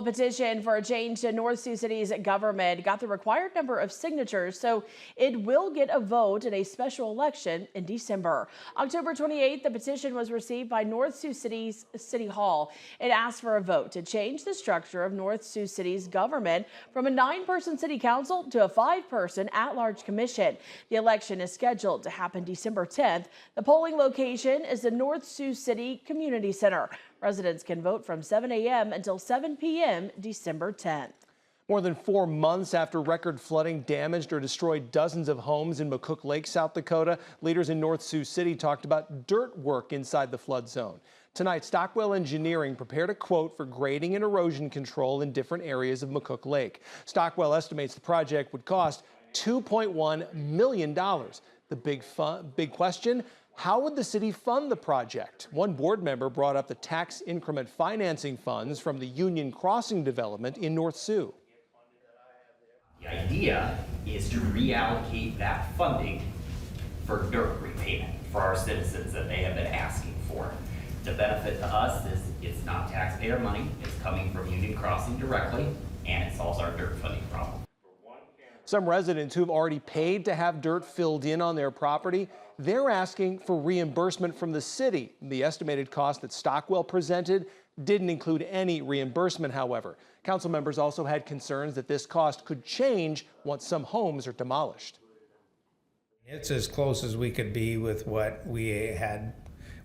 A petition for a change to North Sioux City's government got the required number of signatures, so it will get a vote in a special election in December. October 28th, the petition was received by North Sioux City's City Hall. It asked for a vote to change the structure of North Sioux City's government from a 9-person city council to a 5-person at-large commission. The election is scheduled to happen December 10th. The polling location is the North Sioux City Community Center. Residents can vote from 7 a.m. until 7 p.m. December 10th. More than 4 months after record flooding damaged or destroyed dozens of homes in McCook Lake, South Dakota, leaders in North Sioux City talked about dirt work inside the flood zone. Tonight, Stockwell Engineering prepared a quote for grading and erosion control in different areas of McCook Lake. Stockwell estimates the project would cost $2.1 million. The big question: how would the city fund the project? One board member brought up the tax increment financing funds from the Union Crossing development in North Sioux. The idea is to reallocate that funding for dirt repayment for our citizens that they have been asking for. The benefit to us is it's not taxpayer money, it's coming from Union Crossing directly, and it solves our dirt funding problem. Some residents who've already paid to have dirt filled in on their property, they're asking for reimbursement from the city. The estimated cost that Stockwell presented didn't include any reimbursement, however. Council members also had concerns that this cost could change once some homes are demolished. It's as close as we could be with what we had.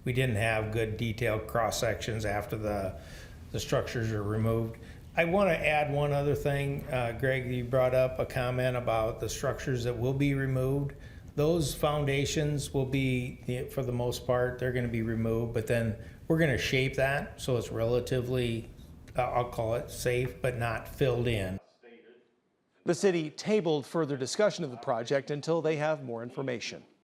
We didn't have good detailed cross sections after the structures are removed. I want to add one other thing. Greg, you brought up a comment about the structures that will be removed. Those foundations will be, for the most part, they're going to be removed, but then we're going to shape that so it's relatively, I'll call it safe, but not filled in. The city tabled further discussion of the project until they have more information.